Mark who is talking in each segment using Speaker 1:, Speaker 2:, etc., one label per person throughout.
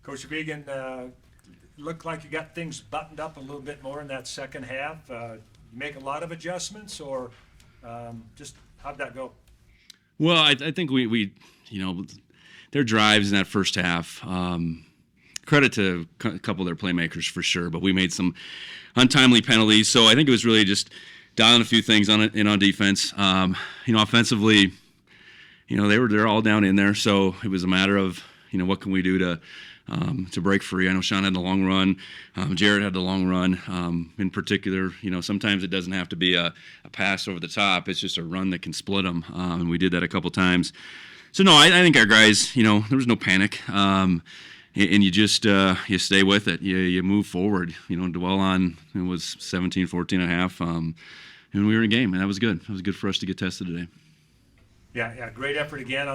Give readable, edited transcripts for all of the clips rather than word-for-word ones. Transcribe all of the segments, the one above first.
Speaker 1: Coach Vigen, looked like you got things buttoned up a little bit more in that second half. You make a lot of adjustments, or just how'd that go?
Speaker 2: Well, I think we their drives in that first half. Credit to a couple of their playmakers for sure, but we made some untimely penalties. So I think it was really just dialing a few things on defense. Offensively, they're all down in there. So it was a matter of what can we do to break free. I know Sean had the long run. Jared had the long run. In particular, sometimes it doesn't have to be a pass over the top. It's just a run that can split them. And we did that a couple times. So no, I think our guys, there was no panic. And you just you stay with it. You move forward. Dwell on it was 17-14 and a half, and we were in a game, and that was good. It was good for us to get tested today.
Speaker 1: Yeah, great effort again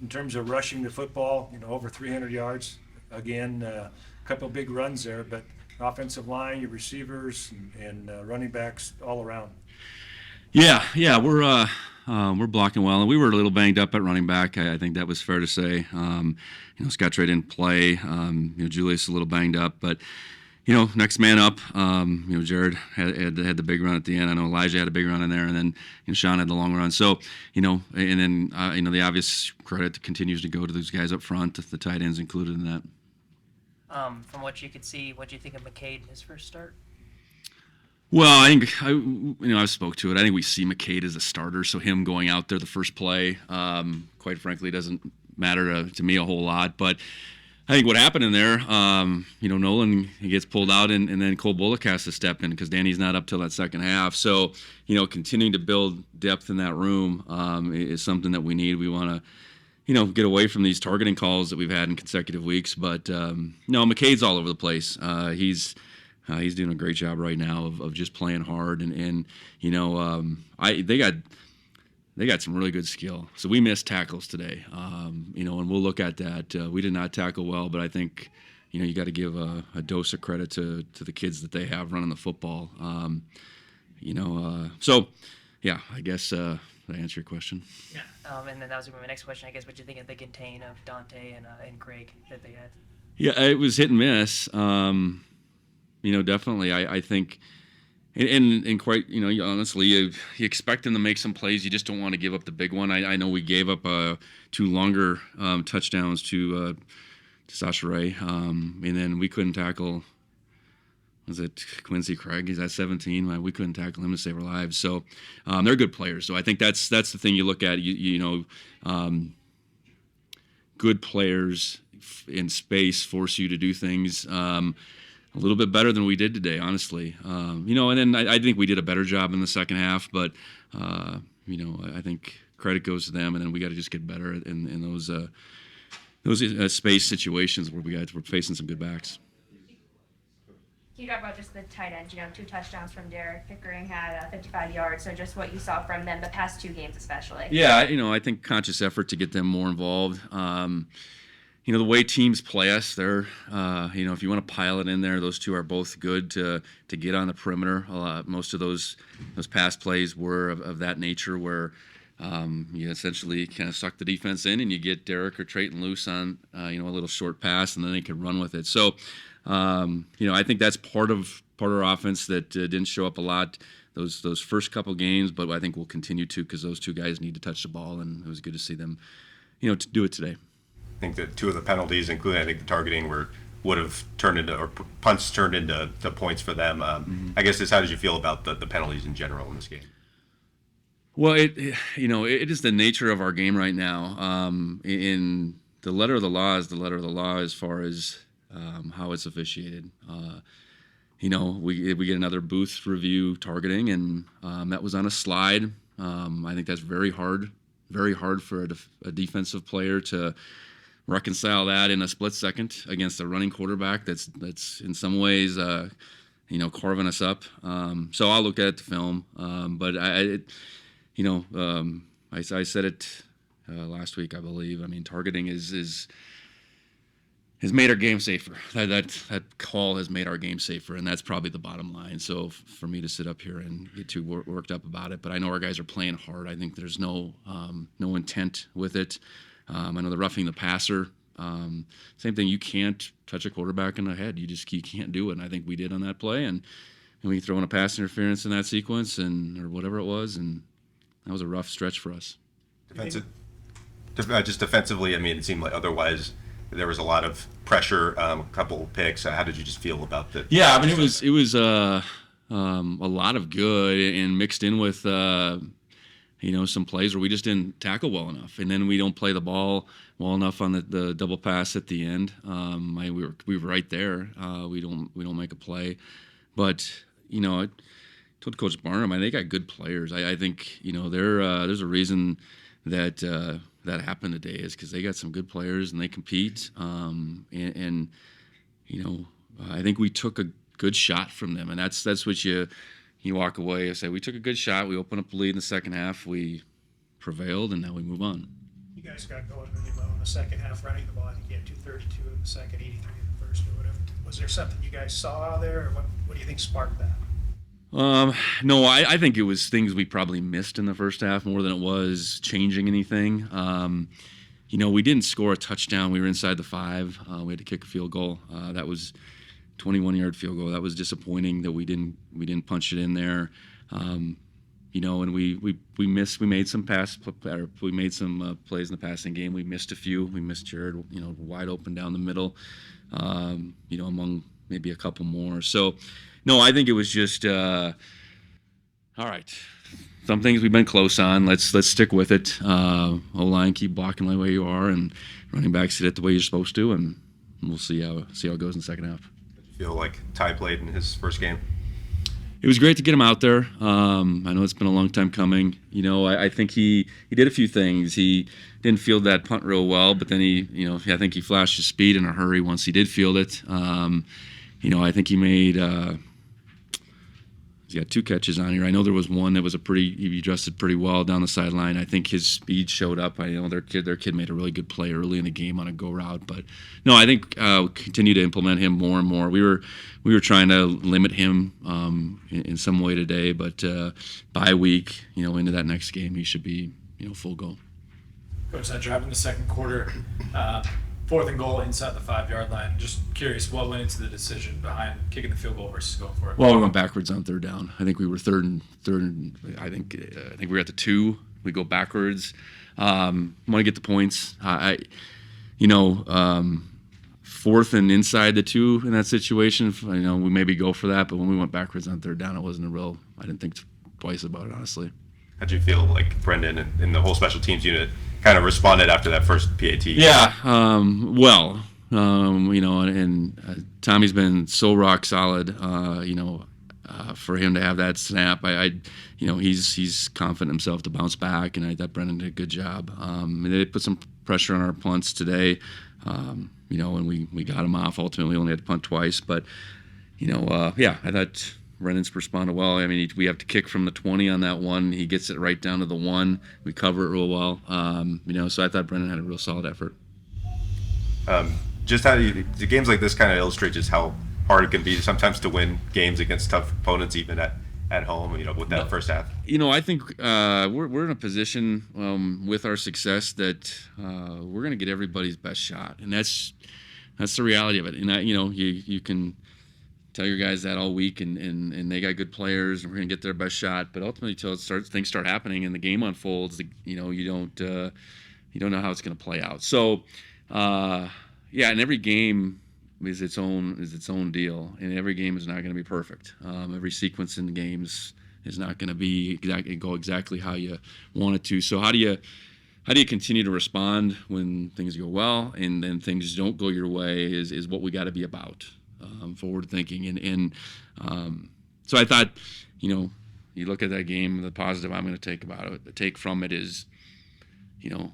Speaker 1: in terms of rushing the football. Over 300 yards again. A couple of big runs there, but offensive line, your receivers, and running backs all around.
Speaker 2: Yeah, we're blocking well, and we were a little banged up at running back. I think that was fair to say. Scott Trey didn't play. Julius a little banged up, but next man up. Jared had the big run at the end. I know Elijah had a big run in there, and then Sean had the long run. So and then the obvious credit continues to go to those guys up front, the tight ends included in that.
Speaker 3: From what you could see, what do you think of McCade in his first start?
Speaker 2: Well, I think I spoke to it. I think we see McCade as a starter, so him going out there the first play, quite frankly, doesn't matter to me a whole lot. But I think what happened in there, Nolan, he gets pulled out, and then Cole Bullock has to step in because Danny's not up till that second half. So continuing to build depth in that room is something that we need. We want to get away from these targeting calls that we've had in consecutive weeks. But no, McCade's all over the place. He's doing a great job right now of just playing hard, and they got some really good skill. So we missed tackles today, and we'll look at that. We did not tackle well, but I think you got to give a dose of credit to the kids that they have running the football. So yeah, I guess did I answer your question?
Speaker 3: Yeah. And then that was my next question. I guess what you think of the contain of Dante and Craig that they had?
Speaker 2: Yeah, it was hit and miss. Definitely. I think, and quite, honestly, you expect them to make some plays. You just don't want to give up the big one. I know we gave up 2 longer touchdowns to Sasha Ray, and then we couldn't tackle. Was it Quincy Craig? He's at 17. We couldn't tackle him to save our lives. So they're good players. So I think that's the thing you look at. Good players in space force you to do things a little bit better than we did today, honestly. And then I think we did a better job in the second half, but I think credit goes to them, and then we got to just get better in those space situations where we're facing some good backs.
Speaker 4: Can you talk about just the tight ends? 2 touchdowns from Derryk. Pickering had 55 yards, so just what you saw from them the past 2 games especially.
Speaker 2: Yeah, I think conscious effort to get them more involved. The way teams play us, they're, if you want to pile it in there, those 2 are both good to get on the perimeter. Most of those pass plays were of that nature where you essentially kind of suck the defense in and you get Derryk or Trayton loose on, a little short pass, and then they can run with it. So, I think that's part of our offense that didn't show up a lot those first couple games, but I think we'll continue to because those 2 guys need to touch the ball, and it was good to see them, to do it today.
Speaker 5: I think that 2 of the penalties, including the targeting, would have turned into, or punts turned into points for them. I guess how did you feel about the penalties in general in this game?
Speaker 2: Well, it is the nature of our game right now. In the letter of the law is the letter of the law as far as how it's officiated. We get another booth review targeting, and that was on a slide. I think that's very hard for a defensive player to reconcile that in a split second against a running quarterback that's in some ways carving us up. So I'll look at the film, but I said it last week, I believe. I mean, targeting has made our game safer. That call has made our game safer, and that's probably the bottom line. So for me to sit up here and get too worked up about it, but I know our guys are playing hard. I think there's no intent with it. I know the roughing the passer Same thing. You can't touch a quarterback in the head. You can't do it. And I think we did on that play. And we throw in a pass interference in that sequence or whatever it was. And that was a rough stretch for us.
Speaker 5: Just defensively, I mean, it seemed like otherwise there was a lot of pressure, a couple picks. How did you just feel about that?
Speaker 2: Yeah, I mean, it was a lot of good and mixed in with some plays where we just didn't tackle well enough, and then we don't play the ball well enough on the double pass at the end. We were right there. We don't make a play, but I told Coach Barnum, they got good players. I think there's a reason that happened today is because they got some good players and they compete. I think we took a good shot from them, and that's what you walk away and say we took a good shot. We opened up the lead in the second half. We prevailed, and now we move on.
Speaker 6: You guys got going really well in the second half, running the ball. I think you had 232 in the second, 83 in the first, or whatever. Was there something you guys saw out there, or what do you think sparked that?
Speaker 2: No, I think it was things we probably missed in the first half more than it was changing anything. We didn't score a touchdown. We were inside the 5. We had to kick a field goal. That was 21-yard field goal. That was disappointing that we didn't punch it in there. And we made some plays in the passing game. We missed a few. We missed Jared, wide open down the middle. Among maybe a couple more. So, no, I think it was just all right. Some things we've been close on. Let's stick with it. O-line, keep blocking the way you are, and running backs hit it the way you're supposed to, and we'll see how it goes in the second half.
Speaker 5: Did you feel like Ty played in his first game?
Speaker 2: It was great to get him out there. I know it's been a long time coming. I think he did a few things. He didn't field that punt real well, but then I think he flashed his speed in a hurry once he did field it. I think he made. He's got 2 catches on here. I know there was one that was he adjusted pretty well down the sideline. I think his speed showed up. I know their kid made a really good play early in the game on a go route. But no, I think we'll continue to implement him more and more. We were trying to limit him in some way today, but by week, into that next game, he should be full go.
Speaker 7: Coach, that drive in the second quarter, 4th and goal inside the 5-yard line. Just curious, what went into the decision behind kicking the field goal versus going for it?
Speaker 2: Well, we went backwards on 3rd down. I think we were third and I think we were at the 2. We go backwards. Want to get the points. 4th and inside the 2 in that situation. We maybe go for that, but when we went backwards on 3rd down, it wasn't I didn't think twice about it, honestly.
Speaker 5: How'd you feel like Brendan and the whole special teams unit kind of responded after that first PAT?
Speaker 2: Yeah, well, and Tommy's been so rock solid. For him to have that snap, he's confident in himself to bounce back, and I thought Brendan did a good job. They put some pressure on our punts today, and we got him off. Ultimately, we only had to punt twice, but I thought Brendan's responded well. I mean, we have to kick from the 20 on that one. He gets it right down to the 1. We cover it real well. So I thought Brendan had a real solid effort.
Speaker 5: Just how the games like this kind of illustrate just how hard it can be sometimes to win games against tough opponents, even at home. With that first half.
Speaker 2: I think we're in a position with our success that we're going to get everybody's best shot, and that's the reality of it. And you can tell your guys that all week, and they got good players, and we're gonna get their best shot. But ultimately, till things start happening and the game unfolds, you don't know how it's gonna play out. So, and every game is its own deal, and every game is not gonna be perfect. Every sequence in the games is not gonna go exactly how you want it to. So how do you continue to respond when things go well, and then things don't go your way? Is what we got to be about. Forward thinking, and so I thought, you look at that game, the positive I'm going to take from it is,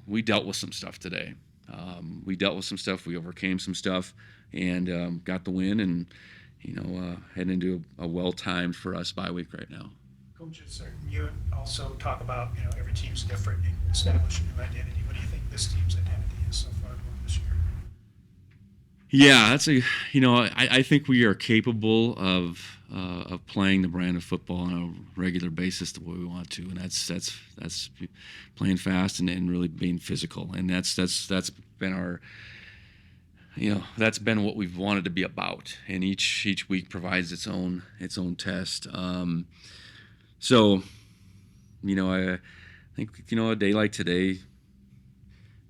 Speaker 2: we dealt with some stuff today. We dealt with some stuff. We overcame some stuff, and got the win, and heading into a well-timed for us bye week right now.
Speaker 6: Coaches, you also talk about every team's different in establishing new identity. What do you think this team's identity is so far this year?
Speaker 2: Yeah, that's I think we are capable of playing the brand of football on a regular basis the way we want to, and that's playing fast and really being physical, and that's been that's been what we've wanted to be about, and each week provides its own test. So, I think a day like today,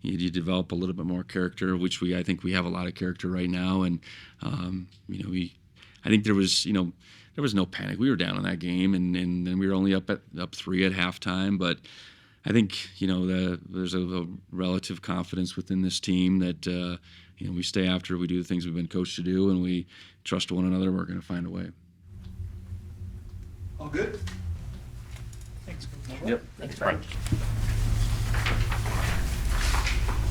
Speaker 2: you develop a little bit more character, which I think we have a lot of character right now, and I think there was no panic. We were down in that game, and then we were only up 3 at halftime, but I think there's a relative confidence within this team that we stay after, we do the things we've been coached to do, and we trust one another. We're going to find a way.
Speaker 8: All good?
Speaker 6: Thanks.
Speaker 2: Yep.
Speaker 3: Thanks, Brent.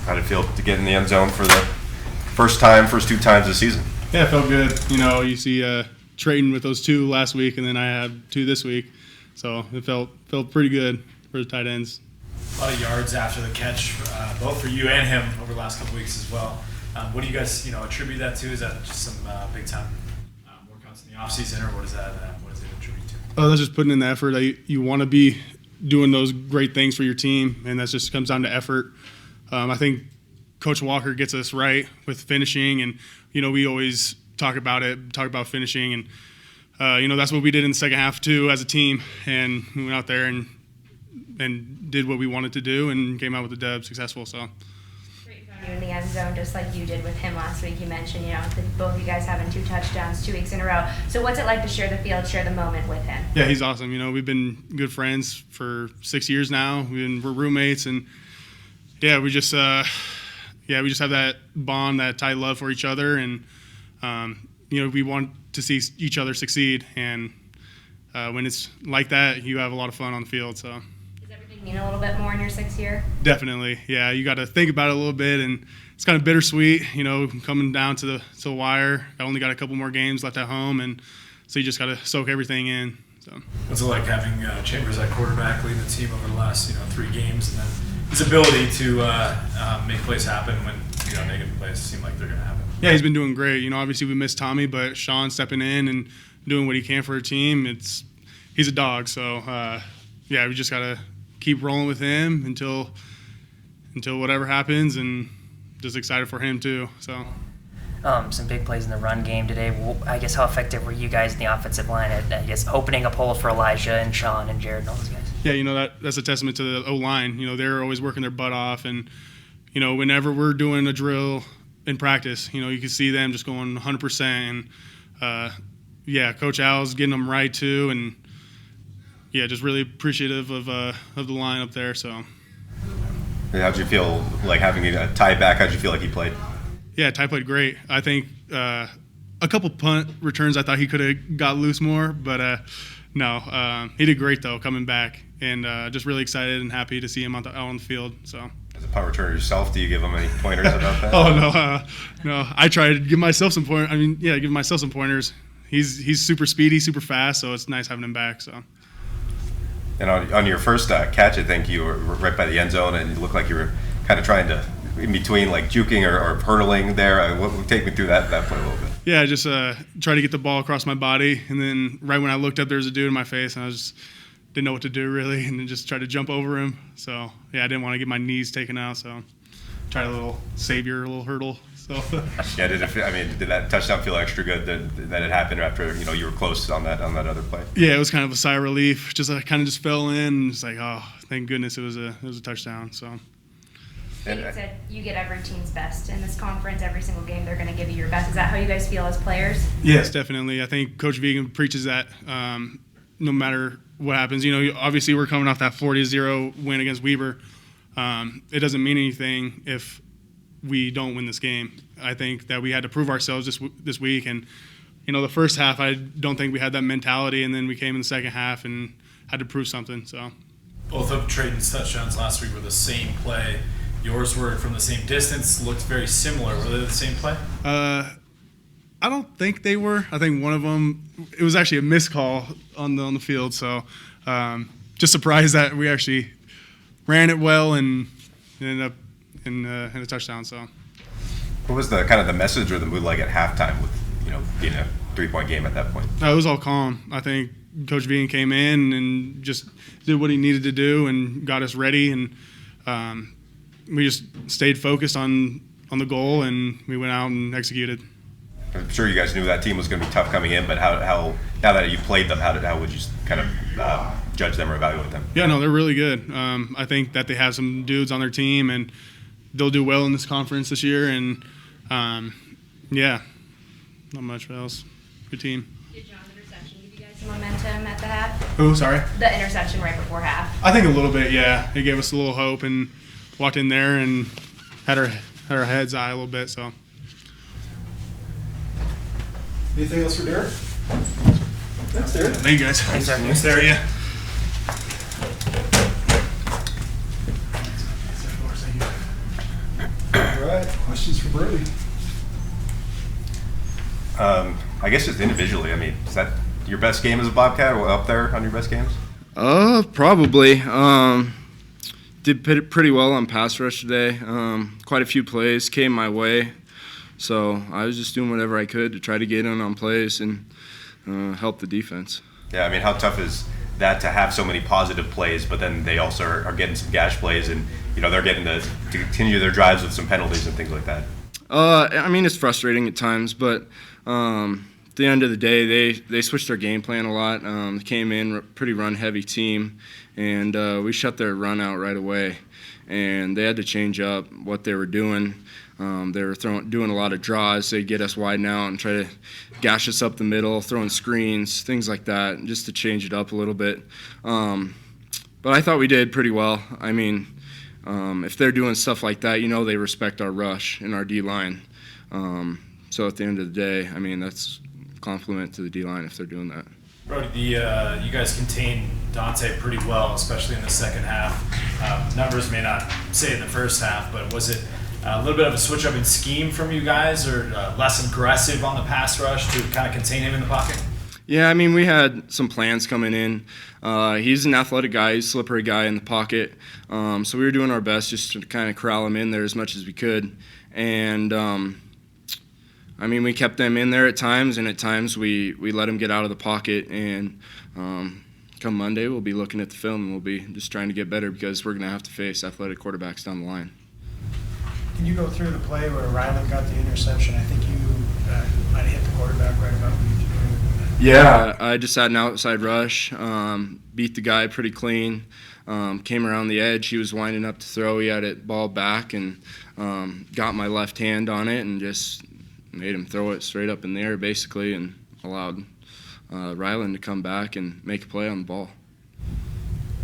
Speaker 5: How'd it feel to get in the end zone for the first 2 times this season?
Speaker 8: Yeah, it felt good. You see Trayton with those 2 last week, and then I had 2 this week. So it felt pretty good for the tight ends.
Speaker 7: A lot of yards after the catch, both for you and him over the last couple weeks as well. What do you guys, attribute that to? Is that just some big time workouts in the off season, or what is that? What does it attribute to?
Speaker 8: Oh, that's just putting in the effort. You want to be doing those great things for your team, and that just comes down to effort. I think Coach Walker gets us right with finishing, and we always talk about finishing, and that's what we did in the second half too as a team, and we went out there and did what we wanted to do and came out with the dub successful. So.
Speaker 4: You in the end zone, just like you did with him last week. You mentioned, both of you guys having 2 touchdowns 2 weeks in a row. So what's it like to share the field, share the moment with him?
Speaker 8: Yeah, he's awesome. We've been good friends for 6 years now. We're roommates, and we just have that bond, that tight love for each other, and we want to see each other succeed. And when it's like that, you have a lot of fun on the field. So.
Speaker 4: Does everything mean a little bit more in your 6th year?
Speaker 8: Definitely, yeah. You got to think about it a little bit, and it's kind of bittersweet, coming down to the wire. I only got a couple more games left at home, and so you just got to soak everything in. So.
Speaker 7: What's it like having Chambers at quarterback, leading the team over the last 3 games, and then his ability to make plays happen when negative plays seem like they're going to happen?
Speaker 8: Yeah, he's been doing great. Obviously we missed Tommy, but Sean stepping in and doing what he can for a team. He's a dog, so we just got to keep rolling with him until whatever happens, and just excited for him too. So.
Speaker 3: Some big plays in the run game today. I guess how effective were you guys in the offensive line at opening up holes for Elijah and Sean and Jared and all those guys?
Speaker 8: Yeah, that's a testament to the O-line. They're always working their butt off, and whenever we're doing a drill in practice, you can see them just going 100%. And Coach Al's getting them right too, and just really appreciative of the line up there. So.
Speaker 5: How'd you feel like having a tie back? How'd you feel like he played?
Speaker 8: Yeah, Ty played great. I think a couple punt returns I thought he could have got loose more, but no, he did great though coming back, and just really excited and happy to see him out on the field. So.
Speaker 5: As a punt returner yourself, do you give him any pointers about that?
Speaker 8: Oh no. I try to give myself some give myself some pointers. He's super speedy, super fast, so it's nice having him back. So.
Speaker 5: And on your first catch, I think you were right by the end zone, and you looked like you were kind of trying to, in between, like juking or hurdling there. Take me through that play a little bit.
Speaker 8: Yeah, I just tried to get the ball across my body, and then right when I looked up, there was a dude in my face, and I just didn't know what to do really, and then just tried to jump over him. So I didn't want to get my knees taken out, so tried a little savior, a little hurdle. So.
Speaker 5: Yeah, did that touchdown feel extra good that it happened after you were close on that other play?
Speaker 8: Yeah, it was kind of a sigh of relief. I kind of just fell in, and it's like, oh, thank goodness it was a touchdown. So.
Speaker 4: And you said you get every team's best in this conference. Every single game, they're going to give you your best. Is that how you guys feel as players?
Speaker 8: Yes, definitely. I think Coach Vigen preaches that no matter what happens. Obviously we're coming off that 40-0 win against Weber. It doesn't mean anything if we don't win this game. I think that we had to prove ourselves this week, and the first half I don't think we had that mentality, and then we came in the second half and had to prove something. So
Speaker 7: both of Trayton's touchdowns last week were the same play. Yours were from the same distance, looked very similar. Were they the same play?
Speaker 8: I don't think they were. I think one of them, it was actually a missed call on the field. So just surprised that we actually ran it well and ended up in a touchdown. So.
Speaker 5: What was the kind of the message or the mood like at halftime with being a 3-point game at that point?
Speaker 8: It was all calm. I think Coach Vigen came in and just did what he needed to do and got us ready, and we just stayed focused on on the goal, and we went out and executed.
Speaker 5: I'm sure you guys knew that team was going to be tough coming in, but how now that you played them, how would you kind of judge them or evaluate them?
Speaker 8: Yeah, no, they're really good. I think that they have some dudes on their team, and they'll do well in this conference this year. And yeah, not much else. Good team.
Speaker 4: Did John's interception give you guys some momentum at the half?
Speaker 8: Who? Sorry.
Speaker 4: The interception right before half.
Speaker 8: I think a little bit. Yeah, it gave us a little hope, and walked in there and had our heads high a little bit. So.
Speaker 9: Anything else for Derryk? That's Derryk.
Speaker 8: Thank you guys.
Speaker 3: Thanks, sir.
Speaker 8: Thanks, there, yeah.
Speaker 9: All right. Questions for Brody?
Speaker 5: I guess just individually. I mean, is that your best game as a Bobcat, or up there on your best games?
Speaker 10: Probably. Did pretty well on pass rush today. Quite a few plays came my way, so I was just doing whatever I could to try to get in on plays and help the defense.
Speaker 5: Yeah, I mean, how tough is that to have so many positive plays, but then they also are getting some gash plays, and they're getting to continue their drives with some penalties and things like that.
Speaker 10: I mean, it's frustrating at times, but at the end of the day, they switched their game plan a lot. They came in pretty run-heavy team, and we shut their run out right away. And they had to change up what they were doing. They were doing a lot of draws. They'd get us wide out and try to gash us up the middle, throwing screens, things like that, just to change it up a little bit. But I thought we did pretty well. I mean, if they're doing stuff like that, they respect our rush and our D-line. So at the end of the day, I mean, that's a compliment to the D-line if they're doing that.
Speaker 7: Brody, you guys contained Dante pretty well, especially in the second half. Numbers may not say in the first half, but was it a little bit of a switch up in scheme from you guys, or less aggressive on the pass rush to kind of contain him in the pocket?
Speaker 10: Yeah, I mean, we had some plans coming in. He's an athletic guy, he's a slippery guy in the pocket. So we were doing our best just to kind of corral him in there as much as we could. And I mean, we kept them in there at times, and at times we let him get out of the pocket. And come Monday, we'll be looking at the film, and we'll be just trying to get better because we're going to have to face athletic quarterbacks down the line.
Speaker 6: Can you go through the play where Ryland got the interception? I think you might have hit the quarterback right about when you threw it.
Speaker 10: Yeah, I just had an outside rush, beat the guy pretty clean, came around the edge. He was winding up to throw. He had it ball back and got my left hand on it and just made him throw it straight up in the air basically, and allowed Ryland to come back and make a play on the ball.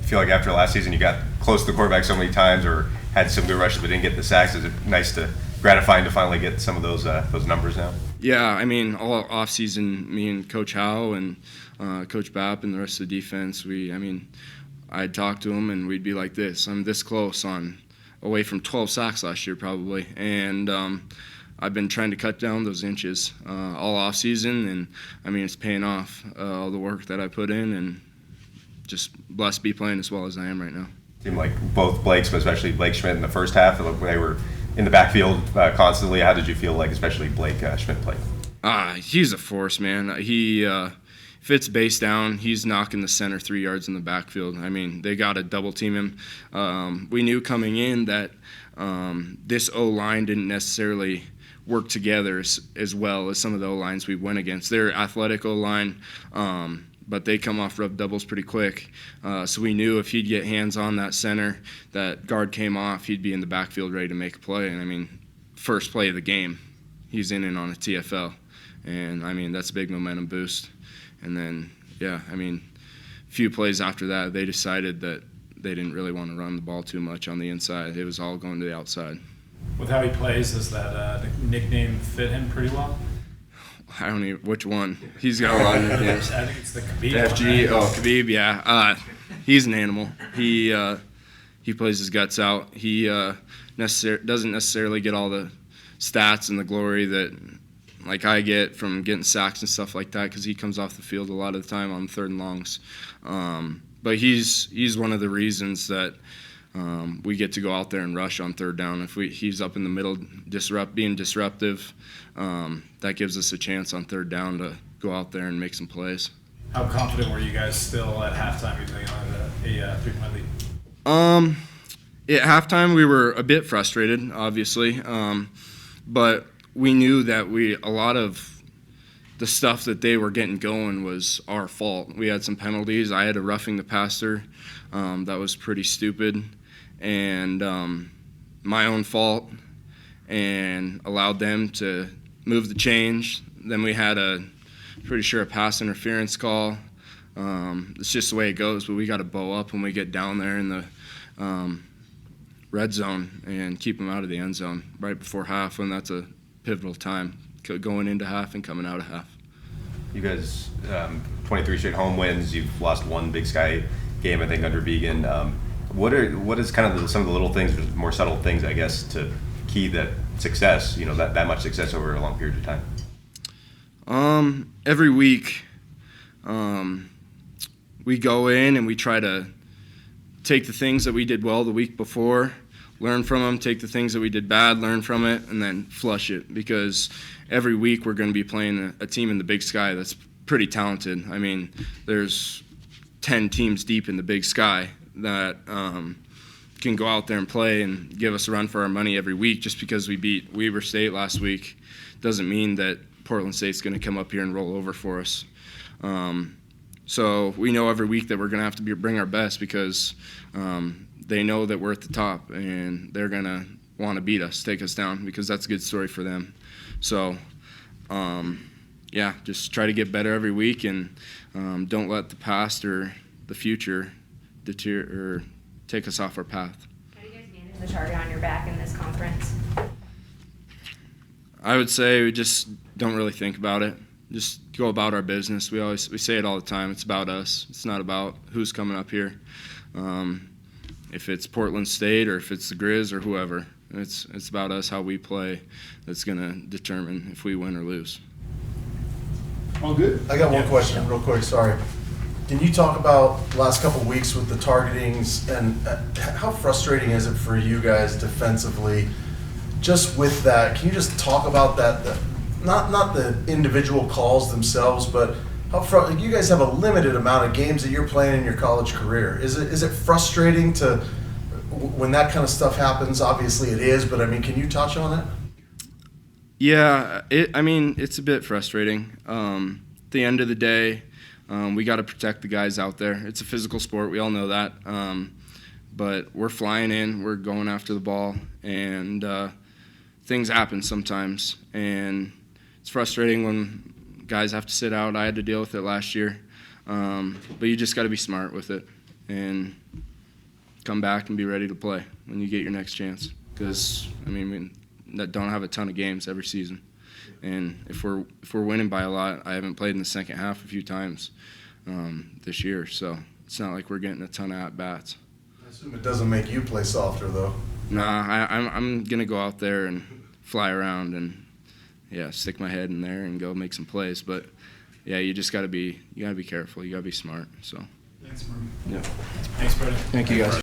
Speaker 5: I feel like after last season you got close to the quarterback so many times, or had some good rushes but didn't get the sacks. Is it gratifying to finally get some of those numbers now?
Speaker 10: Yeah, I mean, all offseason, me and Coach Howe and Coach Bapp and the rest of the defense, I'd talk to them and we'd be like this. I'm this close away from 12 sacks last year probably, and I've been trying to cut down those inches all offseason, and I mean, it's paying off, all the work that I put in, and just blessed to be playing as well as I am right now.
Speaker 5: Seemed like both Blakes, but especially Blake Schmidt in the first half, they were in the backfield constantly. How did you feel like especially Blake Schmidt played?
Speaker 10: He's a force, man. He if it's base down, he's knocking the center 3 yards in the backfield. I mean, they got to double team him. We knew coming in that this O-line didn't necessarily work together as well as some of the O-lines we went against. They're athletic O-line, but they come off rub doubles pretty quick. So we knew if he'd get hands on that center, that guard came off, he'd be in the backfield ready to make a play. And I mean, first play of the game, he's in and on a TFL. And I mean, that's a big momentum boost. And then, yeah, I mean, a few plays after that, they decided that they didn't really want to run the ball too much on the inside. It was all going to the outside.
Speaker 7: With how he plays, does that nickname fit him pretty well?
Speaker 10: I don't even, which one? He's got a lot of nicknames.
Speaker 7: I think it's the Khabib
Speaker 10: FG,
Speaker 7: one, right?
Speaker 10: Khabib, yeah. He's an animal. He plays his guts out. He doesn't necessarily get all the stats and the glory that like I get from getting sacks and stuff like that, because he comes off the field a lot of the time on third and longs. But he's one of the reasons that we get to go out there and rush on third down. If he's up in the middle, being disruptive, that gives us a chance on third down to go out there and make some plays.
Speaker 7: How confident were you guys still at halftime, even though you only had a 3-point lead?
Speaker 10: At halftime, we were a bit frustrated, obviously. but we knew that a lot of the stuff that they were getting going was our fault. We had some penalties. I had a roughing the passer that was pretty stupid, and my own fault, and allowed them to move the change. Then we had a pass interference call. It's just the way it goes, but we got to bow up when we get down there in the red zone and keep them out of the end zone right before half, when that's a pivotal time, going into half and coming out of half.
Speaker 5: You guys, 23 straight home wins. You've lost one Big Sky game, I think, under Vigen. What is kind of some of the little things, more subtle things, I guess, to key that success? That much success over a long period of time.
Speaker 10: Every week, we go in and we try to take the things that we did well the week before, learn from them, take the things that we did bad, learn from it, and then flush it. Because every week we're going to be playing a team in the Big Sky that's pretty talented. I mean, there's 10 teams deep in the Big Sky that can go out there and play and give us a run for our money every week. Just because we beat Weber State last week doesn't mean that Portland State's going to come up here and roll over for us. So we know every week that we're going to have to bring our best, because they know that we're at the top and they're going to want to beat us, take us down, because that's a good story for them. So, just try to get better every week, and don't let the past or the future deter or take us off our path.
Speaker 4: How do you guys manage the target on your back in this conference?
Speaker 10: I would say we just don't really think about it. Just go about our business. We say it all the time. It's about us. It's not about who's coming up here. If it's Portland State or if it's the Grizz or whoever, it's about us, how we play. That's going to determine if we win or lose.
Speaker 9: All good?
Speaker 11: I got one question real quick, sorry. Can you talk about the last couple of weeks with the targetings, and how frustrating is it for you guys defensively just with that? Can you just talk about that, not the individual calls themselves, but you guys have a limited amount of games that you're playing in your college career. Is it frustrating when that kind of stuff happens? Obviously it is, but I mean, can you touch on it?
Speaker 10: Yeah, it's a bit frustrating. At the end of the day, we got to protect the guys out there. It's a physical sport. We all know that. But we're flying in. We're going after the ball. And things happen sometimes. And it's frustrating when guys have to sit out. I had to deal with it last year. But you just got to be smart with it and come back and be ready to play when you get your next chance. Because, we don't have a ton of games every season. And if we're winning by a lot, I haven't played in the second half a few times this year, so it's not like we're getting a ton of at-bats.
Speaker 11: I assume it doesn't make you play softer, though.
Speaker 10: Nah, I'm going to go out there and fly around and, stick my head in there and go make some plays. But, you just got to be careful. You got to be smart. So.
Speaker 7: Thanks, Brody.
Speaker 10: Yeah.
Speaker 7: Thanks, Brody.
Speaker 10: Thank you, guys.